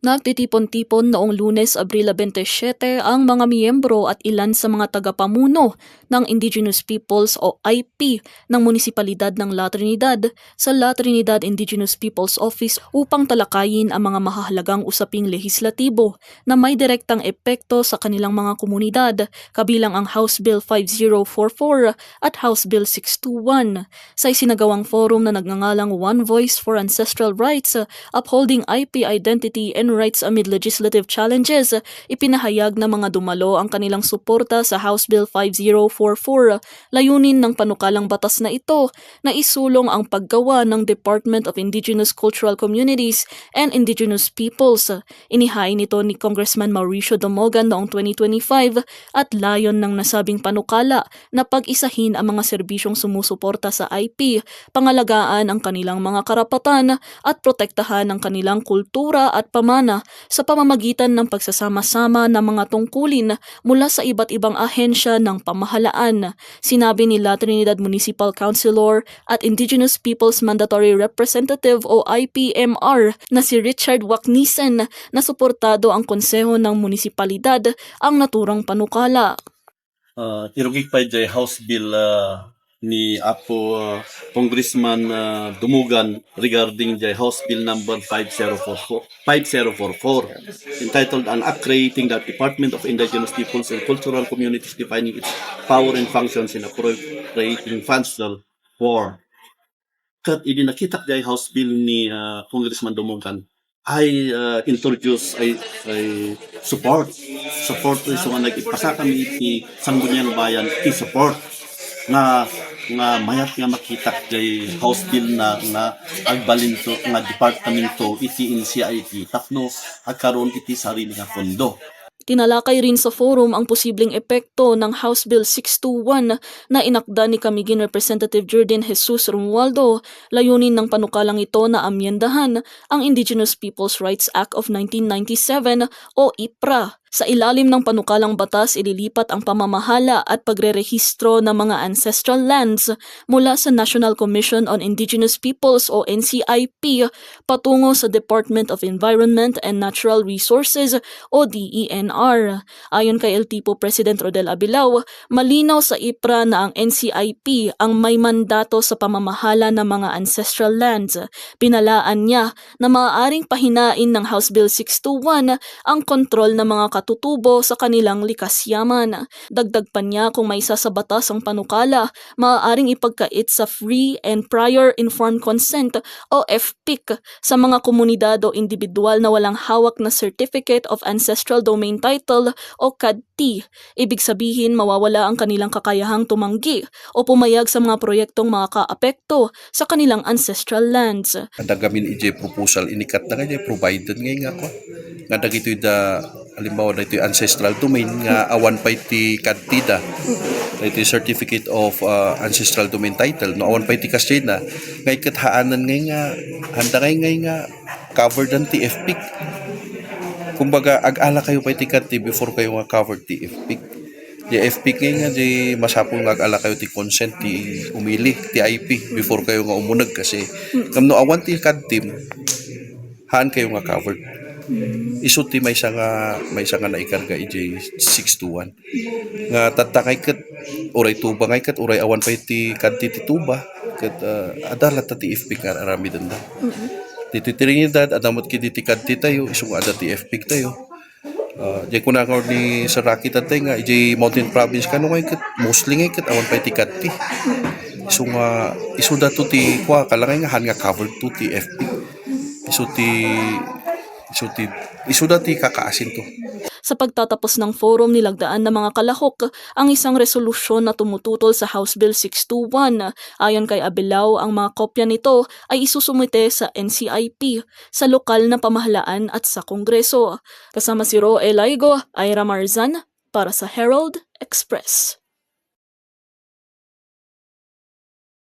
Nagtitipon-tipon noong Lunes, Abril 27 ang mga miyembro at ilan sa mga tagapamuno ng Indigenous Peoples o IP ng Munisipalidad ng La Trinidad sa La Trinidad Indigenous Peoples Office upang talakayin ang mga mahahalagang usaping lehislatibo na may direktang epekto sa kanilang mga komunidad, kabilang ang House Bill 5044 at House Bill 621. Sa isinagawang forum na nagngangalang One Voice for Ancestral Rights, Upholding IP Identity and Rights Amid Legislative Challenges, ipinahayag na mga dumalo ang kanilang suporta sa House Bill 5044. Layunin ng panukalang batas na ito na isulong ang paggawa ng Department of Indigenous Cultural Communities and Indigenous Peoples. Inihain nito ni Congressman Mauricio Damogan noong 2025 at layon ng nasabing panukala na pag-isahin ang mga serbisyong sumusuporta sa IP, pangalagaan ang kanilang mga karapatan at protektahan ang kanilang kultura at pamana sa pamamagitan ng pagsasama-sama ng mga tungkulin mula sa iba't ibang ahensya ng pamahalaan. Sinabi ni La Trinidad Municipal Councilor at Indigenous Peoples Mandatory Representative o IPMR na si Richard Waknisen na suportado ang konseho ng munisipalidad ang naturang panukala. Tirugig pa jay House Bill ni Apo Congressman Dumugan regarding the House Bill number 5044 entitled An Act Creating the Department of Indigenous Peoples and Cultural Communities Defining its Power and Functions and Appropriating Funds for. Kat idinakitak jay House Bill ni Congressman Dumugan I introduce I support sa mga nagipasa kami iti Sangguniang Bayan iti support nga mayat nga makita jay House Bill na agbalin to nga departamento iti NCIP tapno agkaroon iti sarili nga pondo. Tinalakay rin sa forum ang posibleng epekto ng House Bill 621 na inakda ni Camiguin Representative Jordan Jesus Romualdo. Layunin ng panukalang ito na amyendahan ang Indigenous Peoples Rights Act of 1997 o IPRA. Sa ilalim ng panukalang batas, ililipat ang pamamahala at pagrerehistro ng mga ancestral lands mula sa National Commission on Indigenous Peoples o NCIP patungo sa Department of Environment and Natural Resources o DENR. Ayon kay LTIPO President Rodel Abilao, malinaw sa IPRA na ang NCIP ang may mandato sa pamamahala ng mga ancestral lands. Pinalaan niya na maaaring pahinain ng House Bill 621 ang kontrol ng mga katutubo sa kanilang likas yaman. Dagdag pa niya kung may isa sa batas ang panukala, maaaring ipagkait sa Free and Prior Informed Consent o FPIC sa mga komunidad o individual na walang hawak na Certificate of Ancestral Domain Title o CADT. Ibig sabihin mawawala ang kanilang kakayahang tumanggi o pumayag sa mga proyektong makakaapekto sa kanilang ancestral lands. Dagamin ije proposal inikat na kanya provided ngay nga ko. Nga dagito da halimbawa na ito ancestral domain nga awan pa iti kadtida iti certificate of ancestral domain title no awan pa iti kasina ngay kathaanan ngay nga handa ngay nga covered ang TFPIC kumbaga ag-ala kayo pa iti kadti before kayo nga covered TFPIC di FPIC ngay nga di masapong ag-ala kayo ti consent ti umili ti IP before kayo nga umunag kasi kamno awan ti kadtim haan kayo nga covered. Isuti may nga naikarga ij 621 nga tatakay ket uray tuba ngay ket uray awan pa iti kadti ti tuba ket adalat ti FPIC nga arami danda dito Trinidad adamot kiti ti kadti tayo isu nga ada ti FPIC tayo jay kunakor ni Saraki tatay nga ij Mountain Province kano ngay ket mostly ngay ket awan pa iti kadti isu nga isu dato ti kwa kalangay nga han nga covered to ti FPIC isu dati kakaasin to. Sa pagtatapos ng forum, nilagdaan ng mga kalahok ang isang resolusyon na tumututol sa House Bill 621. Ayon kay Abilao, ang mga kopya nito ay isusumite sa NCIP, sa lokal na pamahalaan at sa Kongreso. Kasama si Ro Elaigo, Ira Marzan para sa Herald Express.